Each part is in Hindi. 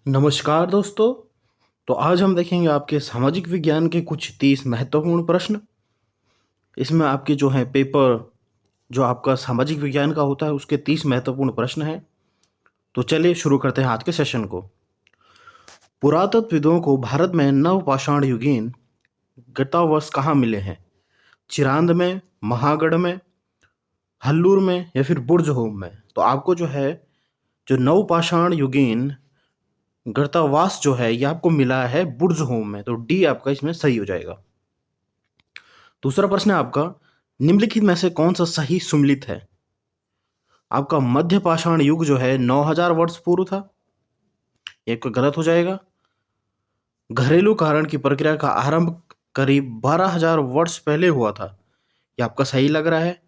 नमस्कार दोस्तों। तो आज हम देखेंगे आपके सामाजिक विज्ञान के कुछ 30 महत्वपूर्ण प्रश्न। इसमें आपके जो हैं पेपर जो आपका सामाजिक विज्ञान का होता है उसके 30 महत्वपूर्ण प्रश्न हैं। तो चलिए शुरू करते हैं आज के सेशन को। पुरातत्वविदों को भारत में नवपाषाण युगीन गतावश कहाँ मिले हैं? चिरांद में, महागढ़ में, हल्लूर में या फिर बुर्जहोम में? तो आपको जो है जो नवपाषाण युगीन गर्तावास जो है ये आपको मिला है बुर्जहोम में। तो डी आपका इसमें सही हो जाएगा। दूसरा प्रश्न है आपका, निम्नलिखित में से कौन सा सही सुमेलित है? आपका मध्य पाषाण युग जो है 9000 वर्ष पूर्व था, ये आपका गलत हो जाएगा। घरेलू कारण की प्रक्रिया का आरंभ करीब 12000 वर्ष पहले हुआ था, ये आपका सही लग रहा है।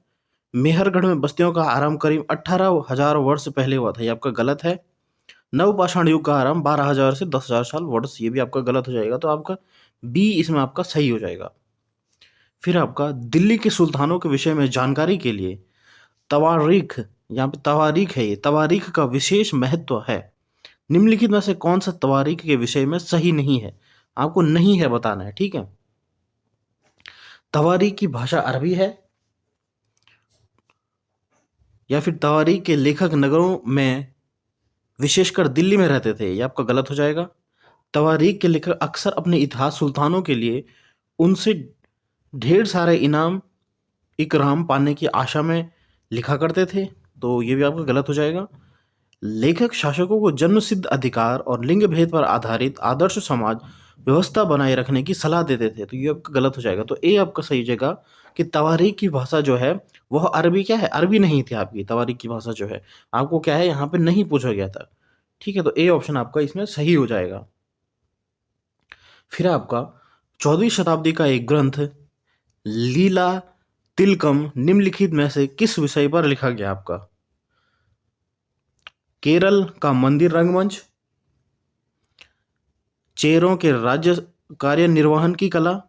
मेहरगढ़ में बस्तियों का आरंभ करीब 18000 वर्ष पहले हुआ था, ये आपका गलत है। नवपाषाण युग का आरंभ 12000 से 10000 साल वर्ष, ये भी आपका गलत हो जाएगा। तो आपका बी इसमें आपका सही हो जाएगा। फिर आपका दिल्ली के सुल्तानों के विषय में जानकारी के लिए तवारीख, यहाँ पे तवारीख है, ये तवारीख का विशेष महत्व है। निम्नलिखित में से कौन सा तवारीख के विषय में सही नहीं है? आपको नहीं है बताना है, ठीक है। तवारीख की भाषा अरबी है, या फिर तवारीख के लेखक नगरों में विशेषकर दिल्ली में रहते थे, ये आपका गलत हो जाएगा। तवारीख के लेखक अक्सर अपने इतिहास सुल्तानों के लिए उनसे ढेर सारे इनाम इकराम पाने की आशा में लिखा करते थे, तो ये भी आपका गलत हो जाएगा। लेखक शासकों को जन्मसिद्ध अधिकार और लिंग भेद पर आधारित आदर्श समाज व्यवस्था बनाए रखने की सलाह देते थे, तो ये आपका गलत हो जाएगा। तो ए आपका सही हो जाएगा कि तवारीख की भाषा जो है वह अरबी क्या है, अरबी नहीं थी आपकी। तवारीख की भाषा जो है आपको क्या है यहाँ पे नहीं पूछा गया था, ठीक है। तो ए ऑप्शन आपका इसमें सही हो जाएगा। फिर आपका 14वीं शताब्दी का एक ग्रंथ लीला तिलकम निम्नलिखित में से किस विषय पर लिखा गया? आपका केरल का मंदिर रंगमंच, चेरों के राज्य कार्य निर्वहन की कला,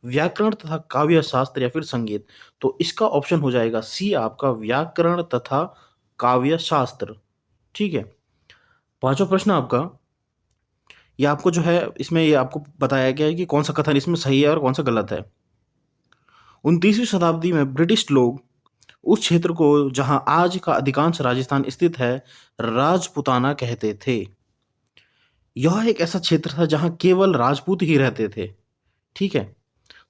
व्याकरण तथा काव्य शास्त्र या फिर संगीत? तो इसका ऑप्शन हो जाएगा सी आपका व्याकरण तथा काव्य शास्त्र, ठीक है। पांचवा प्रश्न आपका, ये आपको जो है इसमें ये आपको बताया गया है कि कौन सा कथन इसमें सही है और कौन सा गलत है। 29वीं शताब्दी में ब्रिटिश लोग उस क्षेत्र को जहां आज का अधिकांश राजस्थान स्थित है राजपुताना कहते थे। यह एक ऐसा क्षेत्र था जहां केवल राजपूत ही रहते थे, ठीक है।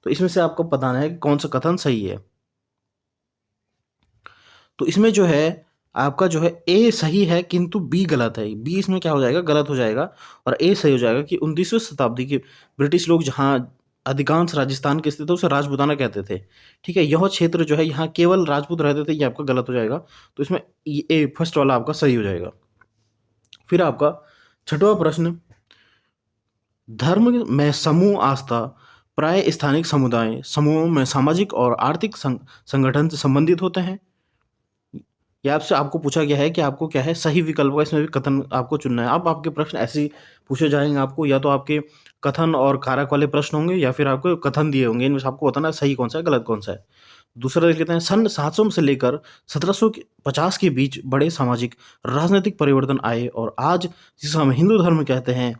तो इसमें से आपको बताना है कि कौन सा कथन सही है। तो इसमें जो है आपका जो है ए सही है किंतु बी गलत है। बी इसमें क्या हो जाएगा, गलत हो जाएगा, और ए सही हो जाएगा कि 19वीं शताब्दी के ब्रिटिश लोग जहां अधिकांश राजस्थान के स्थित है उसे राजपूताना कहते थे, ठीक है। यह क्षेत्र जो है यहाँ केवल राजपूत रहते थे, ये आपका गलत हो जाएगा। तो इसमें ए फर्स्ट वाला आपका सही हो जाएगा। फिर आपका छठवां प्रश्न, धर्म में समूह आस्था प्राय स्थानिक समुदाय समूहों में सामाजिक और आर्थिक संगठन से संबंधित होते हैं। ये आपसे आपको पूछा गया है कि आपको क्या है सही विकल्प का इसमें भी कथन आपको चुनना है। अब आपके प्रश्न ऐसे ही पूछे जाएंगे आपको, या तो आपके कथन और कारक वाले प्रश्न होंगे या फिर आपको कथन दिए होंगे, इनमें से आपको बताना है सही कौन सा है गलत कौन सा है। दूसरा देख लेते हैं, सन 700 से लेकर 1750 के बीच बड़े सामाजिक राजनीतिक परिवर्तन आए और आज जिसे हम हिंदू धर्म कहते हैं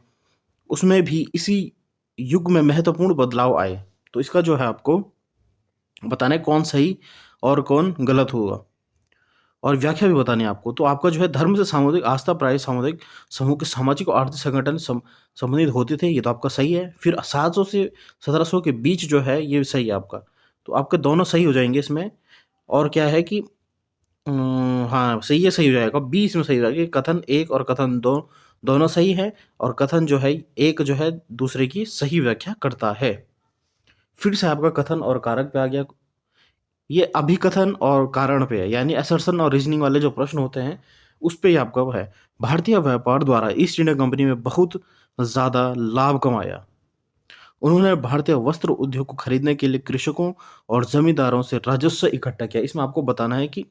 उसमें भी इसी युग में महत्वपूर्ण बदलाव आए। तो इसका जो है आपको बताना है कौन सही और कौन गलत होगा, और व्याख्या भी बतानी है आपको। तो आपका जो है धर्म से सामुदायिक आस्था प्राय सामुदायिक समूह के सामाजिक और आर्थिक संगठन संबंधित होते थे, ये तो आपका सही है। फिर 700 से 1700 के बीच जो है ये सही है आपका। तो आपके दोनों सही हो जाएंगे इसमें। और क्या है कि हाँ सही है, सही हो जाएगा बी इसमें सही हो जाएगा कि कथन एक और कथन दो दोनों सही है, और कथन जो है एक जो है दूसरे की सही व्याख्या करता है। फिर से आपका कथन और कारक पे आ गया, ये अभिकथन और कारण पे है, यानी असर्शन और रीजनिंग वाले जो प्रश्न होते हैं उस पे ही आपका वो है। भारतीय व्यापार द्वारा ईस्ट इंडिया कंपनी में बहुत ज़्यादा लाभ कमाया। उन्होंने भारतीय वस्त्र उद्योग को खरीदने के लिए कृषकों और जमींदारों से राजस्व इकट्ठा किया। इसमें आपको बताना है कि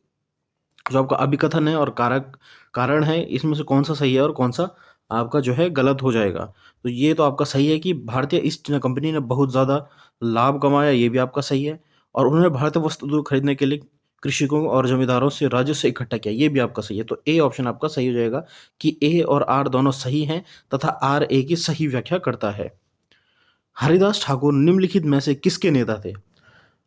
जो आपका अभिकथन है और कारक कारण है इसमें से कौन सा सही है और कौन सा आपका जो है गलत हो जाएगा। तो ये तो आपका सही है कि भारतीय ईस्ट इंडिया कंपनी ने बहुत ज़्यादा लाभ कमाया, ये भी आपका सही है। और उन्होंने भारतीय वस्तु उद्योग खरीदने के लिए कृषकों और जमींदारों से राजस्व इकट्ठा किया, ये भी आपका सही है। तो ए ऑप्शन आपका सही हो जाएगा कि ए और आर दोनों सही हैं तथा आर ए की सही व्याख्या करता है। हरिदास ठाकुर निम्नलिखित में से किसके नेता थे?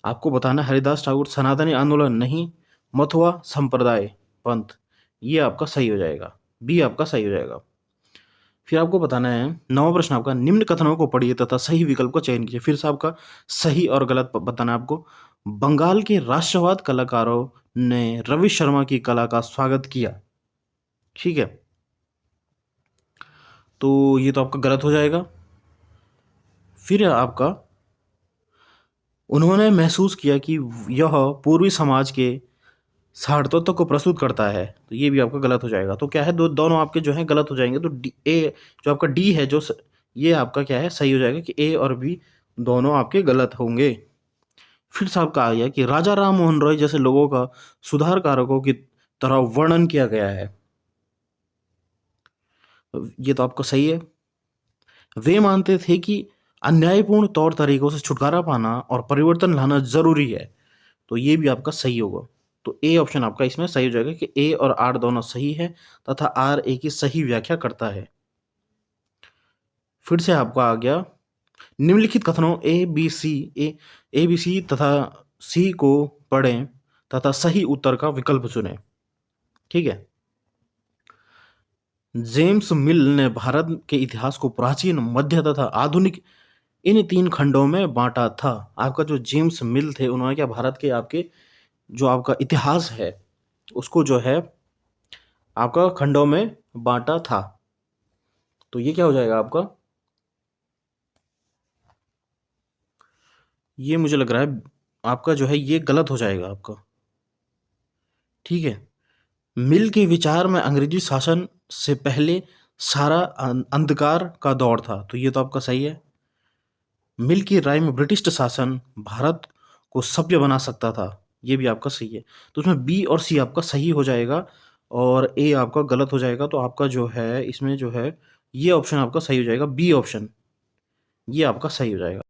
आपको बताना है हरिदास ठाकुर सनातनी आंदोलन नहीं, मथुआ संप्रदाय पंथ, ये आपका सही हो जाएगा, बी आपका सही हो जाएगा। फिर आपको बताना है 9वां प्रश्न आपका, निम्न कथनों को पढ़िए तथा सही विकल्प का चयन कीजिए। फिर से आपका सही और गलत बताना है आपको। बंगाल के राष्ट्रवाद कलाकारों ने रवि शर्मा की कला का स्वागत किया, ठीक है, तो ये तो आपका गलत हो जाएगा। फिर आपका उन्होंने महसूस किया कि यह पूर्वी समाज के सार्थत्व को प्रस्तुत करता है, तो ये भी आपका गलत हो जाएगा। तो क्या है, दोनों आपके जो है गलत हो जाएंगे। तो डी ए जो आपका डी है ये आपका क्या है, सही हो जाएगा कि ए और बी दोनों आपके गलत होंगे। फिर से आपका आ गया कि राजा राम मोहन रॉय जैसे लोगों का सुधार कारकों की तरह वर्णन किया गया है, ये तो आपका सही है। वे मानते थे कि अन्यायपूर्ण तौर तरीकों से छुटकारा पाना और परिवर्तन लाना जरूरी है, तो ये भी आपका सही होगा। तो ए ऑप्शन आपका इसमें सही हो जाएगा कि ए और आर दोनों सही है तथा आर ए की सही व्याख्या करता है। फिर से आपका आ गया निम्नलिखित कथनों ए बी सी तथा सी को पढ़ें तथा सही उत्तर का विकल्प चुनें, ठीक है। जेम्स मिल ने भारत के इतिहास को प्राचीन, मध्य तथा आधुनिक इन 3 खंडों में बांटा था। आपका जो जेम्स मिल थे उन्होंने क्या भारत के आपके जो आपका इतिहास है उसको जो है आपका खंडों में बांटा था, तो ये क्या हो जाएगा आपका, ये मुझे लग रहा है आपका जो है ये गलत हो जाएगा आपका, ठीक है। मिल के विचार में अंग्रेजी शासन से पहले सारा अंधकार का दौर था, तो ये तो आपका सही है। मिल की राय में ब्रिटिश शासन भारत को सभ्य बना सकता था, ये भी आपका सही है। तो उसमें बी और सी आपका सही हो जाएगा और ए आपका गलत हो जाएगा। तो आपका जो है इसमें जो है ये ऑप्शन आपका सही हो जाएगा, बी ऑप्शन, ये आपका सही हो जाएगा।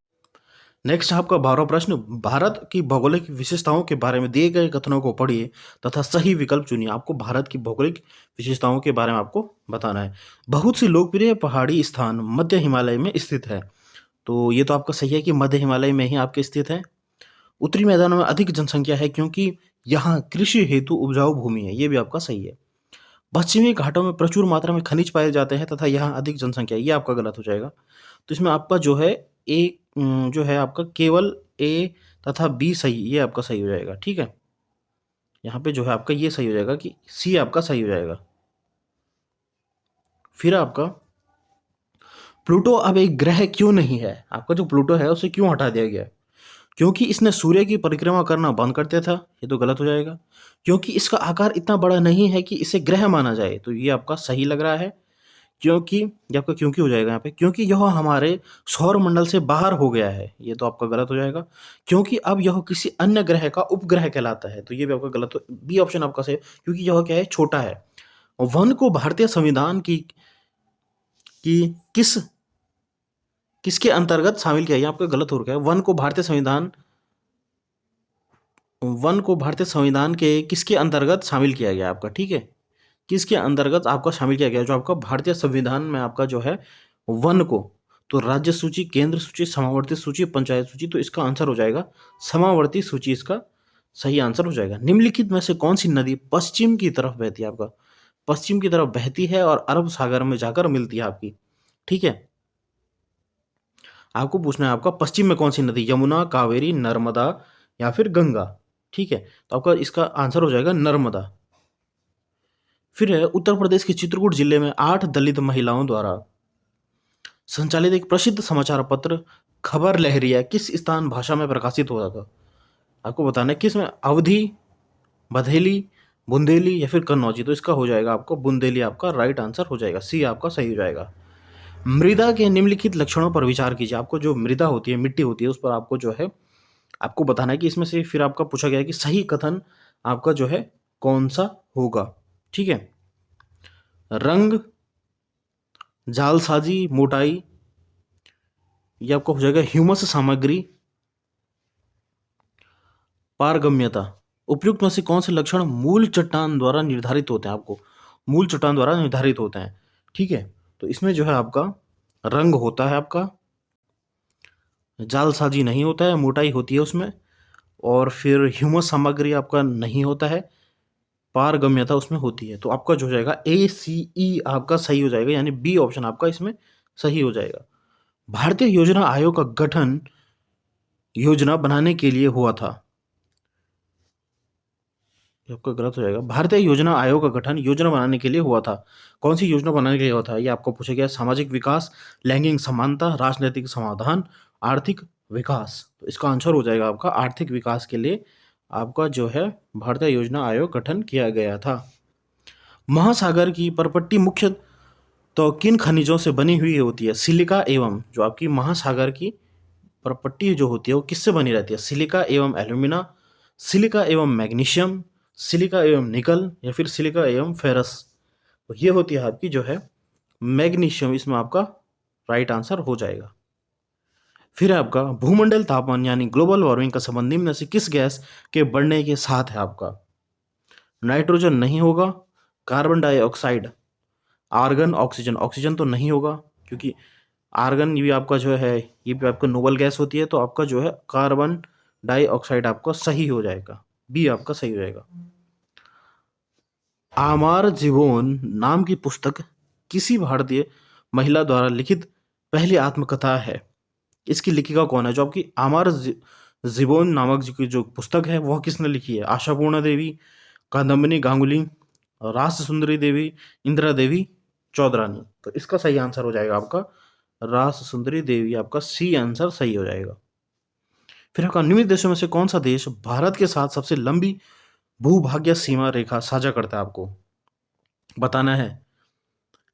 नेक्स्ट आपका 12वां प्रश्न, भारत की भौगोलिक विशेषताओं के बारे में दिए गए कथनों को पढ़िए तथा सही विकल्प चुनिए। आपको भारत की भौगोलिक विशेषताओं के बारे में आपको बताना है। बहुत सी लोकप्रिय पहाड़ी स्थान मध्य हिमालय में स्थित है, तो ये तो आपका सही है कि मध्य हिमालय में ही आपके स्थित है। उत्तरी मैदानों में अधिक जनसंख्या है क्योंकि यहाँ कृषि हेतु उपजाऊ भूमि है, ये भी आपका सही है। पश्चिमी घाटों में प्रचुर मात्रा में खनिज पाए जाते हैं तथा यहाँ अधिक जनसंख्या है, ये आपका गलत हो जाएगा। तो इसमें आपका जो है ए जो है आपका केवल ए तथा बी सही, ये आपका सही हो जाएगा, ठीक है। यहाँ पे जो है आपका ये सही हो जाएगा कि सी आपका सही हो जाएगा। फिर आपका प्लूटो अब एक ग्रह क्यों नहीं है? आपका जो प्लूटो है उसे क्यों हटा दिया गया? क्योंकि इसने सूर्य की परिक्रमा करना बंद कर दिया था, ये तो गलत हो जाएगा। क्योंकि इसका आकार इतना बड़ा नहीं है कि इसे ग्रह माना जाए, तो ये आपका सही लग रहा है। क्योंकि ये आपका क्योंकि हो जाएगा यहाँ पे, क्योंकि यह हमारे सौर मंडल से बाहर हो गया है, ये तो आपका गलत हो जाएगा। क्योंकि अब यह किसी अन्य ग्रह का उपग्रह कहलाता है, तो ये भी आपका गलत हो, बी ऑप्शन आपका सही, क्योंकि यह क्या है, छोटा है। वन को भारतीय संविधान की किसके अंतर्गत शामिल किया, ये आपका गलत हो रखा है। वन को भारतीय संविधान के किसके अंतर्गत शामिल किया गया आपका, ठीक है, किसके अंतर्गत आपका शामिल किया गया, जो आपका भारतीय संविधान में आपका जो है वन को, तो राज्य सूची, केंद्र सूची, समावर्ती सूची, पंचायत सूची, तो इसका आंसर हो जाएगा समावर्ती सूची, इसका सही आंसर हो जाएगा। निम्नलिखित में से कौन सी नदी पश्चिम की तरफ बहती है? आपका पश्चिम की तरफ बहती है और अरब सागर में जाकर मिलती है आपकी, ठीक है। आपको पूछना है आपका पश्चिम में कौन सी नदी, यमुना, कावेरी, नर्मदा या फिर गंगा, ठीक है। तो आपका इसका आंसर हो जाएगा नर्मदा। फिर है उत्तर प्रदेश के चित्रकूट जिले में 8 दलित महिलाओं द्वारा संचालित एक प्रसिद्ध समाचार पत्र खबर लहरिया किस स्थान भाषा में प्रकाशित होता था? आपको बताना है किस में, अवधी, बघेली, बुंदेली या फिर कन्नौजी, तो इसका हो जाएगा आपको बुंदेली, आपका राइट आंसर हो जाएगा, सी आपका सही हो जाएगा। मृदा के निम्नलिखित लक्षणों पर विचार कीजिए। आपको जो मृदा होती है, मिट्टी होती है, उस पर आपको जो है आपको बताना है कि इसमें से फिर आपका पूछा गया है कि सही कथन आपका जो है कौन सा होगा, ठीक है। रंग, जालसाजी, मोटाई, ये आपका हो जाएगा ह्यूमस सामग्री, पारगम्यता, उपयुक्त में से कौन से लक्षण मूल चट्टान द्वारा निर्धारित होते हैं? आपको मूल चट्टान द्वारा निर्धारित होते हैं, ठीक है। तो इसमें जो है आपका रंग होता है, आपका जालसाजी नहीं होता है, मोटाई होती है उसमें, और फिर ह्यूमस सामग्री आपका नहीं होता है, पारगम्यता उसमें होती है। तो आपका जो हो जाएगा ACE आपका सही हो जाएगा, यानी बी ऑप्शन आपका इसमें सही हो जाएगा। भारतीय योजना आयोग का गठन योजना बनाने के लिए हुआ था। ये आपका गलत हो जाएगा। भारतीय योजना आयोग का गठन योजना बनाने के लिए हुआ था। कौन सी योजना बनाने के लिए हुआ था? ये आपको पूछा गया। सामाजिक विकास, लैंगिक समानता, राजनीतिक समाधान, आर्थिक विकास। तो इसका आंसर हो जाएगा आपका आर्थिक विकास के लिए आपका जो है भारतीय योजना आयोग गठन किया गया था। महासागर की परपट्टी मुख्य तो किन खनिजों से बनी हुई होती है? सिलिका एवं, जो आपकी महासागर की परपट्टी जो होती है वो किससे बनी रहती है? सिलिका एवं एल्यूमिना, सिलिका एवं मैग्नीशियम, सिलिका एवं निकल, या फिर सिलिका एवं फेरस। तो ये होती है आपकी जो है मैग्नीशियम, इसमें आपका राइट आंसर हो जाएगा। फिर आपका भूमंडल तापमान यानी ग्लोबल वार्मिंग का संबंध निम्न में से किस गैस के बढ़ने के साथ है? आपका नाइट्रोजन नहीं होगा, carbon dioxide, argon, oxygen. Oxygen तो नहीं होगा, क्योंकि आर्गन ये भी आपका जो है ये भी आपका नोबल गैस होती है। तो आपका जो है कार्बन डाइऑक्साइड आपका सही हो जाएगा, बी आपका सही हो जाएगा। आमार जीवन नाम की पुस्तक किसी भारतीय महिला द्वारा लिखित पहली आत्मकथा है? इसकी लेखिका कौन है? जो आपकी आमार जीवन नामक की जो पुस्तक है वह किसने लिखी है? आशापूर्णा देवी, कादम्बिनी गांगुली, रास सुंदरी देवी, इंदिरा देवी चौधरानी। तो इसका सही आंसर हो जाएगा आपका रास सुंदरी देवी, आपका सी आंसर सही हो जाएगा। फिर आपका निम्नलिखित देशों में से कौन सा देश भारत के साथ सबसे लंबी भूभाग्य सीमा रेखा साझा करता है? आपको बताना है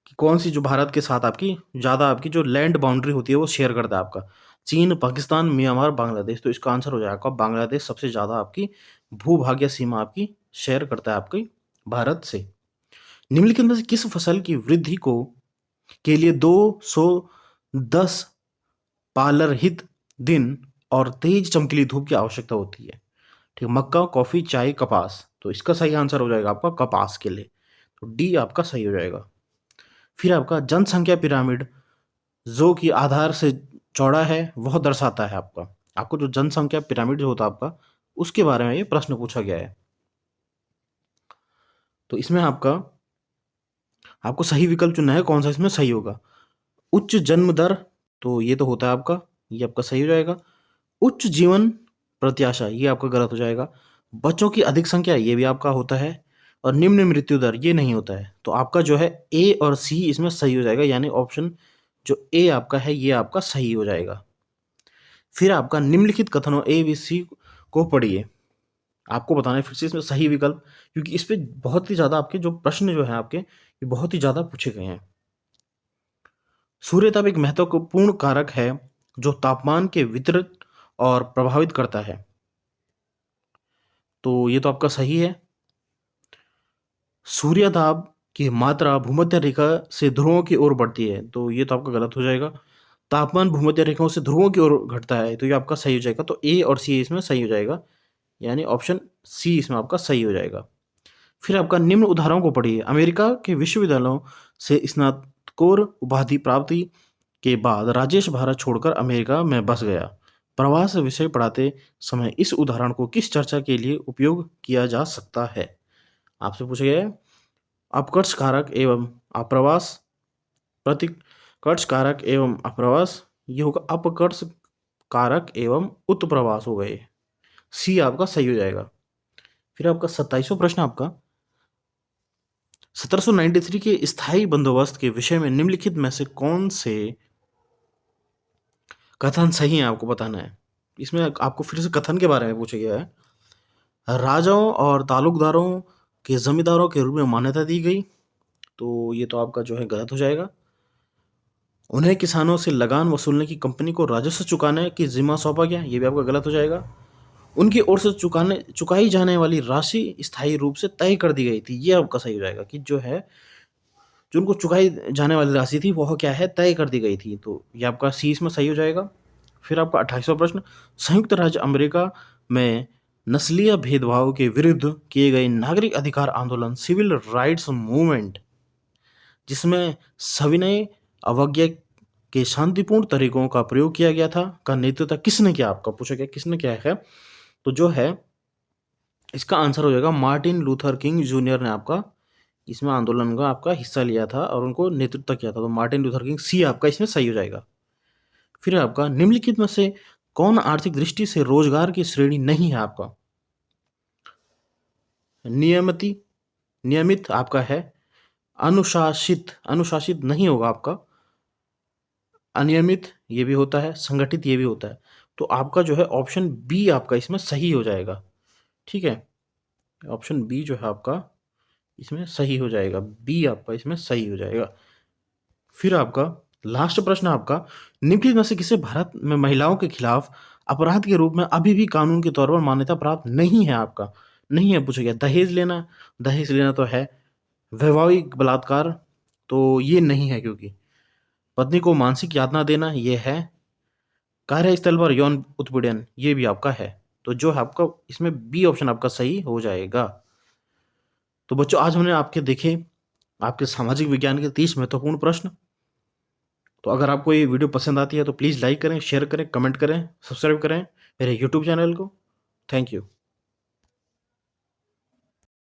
कि कौन सी जो भारत के साथ आपकी ज़्यादा आपकी जो लैंड बाउंड्री होती है वो शेयर करता है आपका। चीन, पाकिस्तान, म्यांमार, बांग्लादेश। तो इसका आंसर हो जाएगा आपका बांग्लादेश सबसे ज़्यादा आपकी भूभाग्य सीमा आपकी शेयर करता है आपकी भारत से। निम्नलिखित में से किस फसल की वृद्धि को के लिए 210 पालर हित दिन और तेज चमकीली धूप की आवश्यकता होती है? ठीक, मक्का, कॉफी, चाय, कपास। तो इसका सही आंसर हो जाएगा आपका कपास के लिए, तो डी आपका सही हो जाएगा। फिर आपका जनसंख्या पिरामिड जो कि आधार से चौड़ा है वह दर्शाता है आपका। आपको जो जनसंख्या पिरामिड जो होता है आपका उसके बारे में ये प्रश्न पूछा गया है। तो इसमें आपको सही विकल्प चुनना है, कौन सा इसमें सही होगा। उच्च जन्म दर, तो ये तो होता है आपका, ये आपका सही हो जाएगा। उच्च जीवन प्रत्याशा, ये आपका गलत हो जाएगा। बच्चों की अधिक संख्या, ये भी आपका होता है। और निम्न मृत्यु दर, ये नहीं होता है। तो आपका जो है ए और सी इसमें सही हो जाएगा, यानी ऑप्शन जो ए आपका है ये आपका सही हो जाएगा। फिर आपका निम्नलिखित कथनों ए बी सी को पढ़िए। आपको बताना है फिर से इसमें सही विकल्प, क्योंकि इस पे बहुत ही ज़्यादा आपके जो प्रश्न जो हैं आपके ये बहुत ही ज़्यादा पूछे गए हैं। सूर्यताप एक महत्वपूर्ण कारक है जो तापमान के वितरित और प्रभावित करता है। तो ये तो आपका सही है। सूर्यताप की मात्रा भूमध्य रेखा से ध्रुवों की ओर बढ़ती है, तो ये तो आपका गलत हो जाएगा। तापमान भूमध्य रेखाओं से ध्रुवों की ओर घटता है, तो ये आपका सही हो जाएगा। तो ए और सी इसमें सही हो जाएगा, यानी ऑप्शन सी इसमें आपका सही हो जाएगा। फिर आपका निम्न उदाहरणों को पढ़िए। अमेरिका के विश्वविद्यालयों से स्नातकोर उपाधि प्राप्ति के बाद राजेश भारत छोड़कर अमेरिका में बस गया। प्रवास विषय पढ़ाते समय इस उदाहरण को किस चर्चा के लिए उपयोग किया जा सकता है? आपसे पूछा गया है। अपकर्ष कारक एवं अप्रवास, प्रतिकर्ष कारक एवं अप्रवास, ये होगा अपकर्ष कारक एवं उत्प्रवास हो गए। सी आपका सही हो जाएगा। फिर आपका 27वां प्रश्न आपका 1793 के स्थायी बंदोबस्त के विषय में निम्नलिखित में से कौन से कथन सही है? आपको बताना है। इसमें आपको फिर से कथन के बारे में पूछा गया है। राजाओं और तालुकदारों के जमींदारों के रूप में मान्यता दी गई, तो ये तो आपका जो है गलत हो जाएगा। उन्हें किसानों से लगान वसूलने की कंपनी को राजस्व चुकाने की जिम्मा सौंपा गया, ये भी आपका गलत हो जाएगा। उनकी ओर से चुकाई जाने वाली राशि स्थायी रूप से तय कर दी गई थी, ये आपका सही हो जाएगा कि जो उनको चुकाई जाने वाली राशि थी वह क्या है, तय कर दी गई थी। तो ये आपका सी इसमें सही हो जाएगा। फिर आपका 28वां प्रश्न, संयुक्त राज्य अमेरिका में नस्लीय भेदभाव के विरुद्ध किए गए नागरिक अधिकार आंदोलन सिविल राइट्स मूवमेंट, जिसमें सविनय अवज्ञा के शांतिपूर्ण तरीकों का प्रयोग किया गया था, का नेतृत्व किसने किया? आपका पूछा गया किसने किया है, तो जो है इसका आंसर हो जाएगा मार्टिन लूथर किंग जूनियर ने आपका इसमें आंदोलन का आपका हिस्सा लिया था और उनको नेतृत्व किया था। तो मार्टिन लूथर किंग, सी आपका इसमें सही हो जाएगा। फिर आपका निम्नलिखित में से कौन आर्थिक दृष्टि से रोजगार की श्रेणी नहीं है? आपका नियमित आपका है, अनुशासित नहीं होगा आपका, अनियमित ये भी होता है, संगठित ये भी होता है। तो आपका जो है ऑप्शन बी आपका इसमें सही हो जाएगा। ठीक है, ऑप्शन बी जो है आपका इसमें सही हो जाएगा, बी आपका इसमें सही हो जाएगा। फिर आपका लास्ट प्रश्न आपका, निम्नलिखित में से किसे भारत में महिलाओं के खिलाफ अपराध के रूप में अभी भी कानून के तौर पर मान्यता प्राप्त नहीं है? आपका नहीं है, पूछा गया दहेज लेना तो है, वैवाहिक बलात्कार तो ये नहीं है, क्योंकि पत्नी को मानसिक यातना देना ये है, कार्यस्थल पर यौन उत्पीड़न ये भी आपका है। तो जो है आपका इसमें बी ऑप्शन आपका सही हो जाएगा। तो बच्चों, आज हमने आपके देखे आपके सामाजिक विज्ञान के 30 महत्वपूर्ण प्रश्न। तो अगर आपको ये वीडियो पसंद आती है तो प्लीज़ लाइक करें, शेयर करें, कमेंट करें, सब्सक्राइब करें मेरे यूट्यूब चैनल को। Thank you.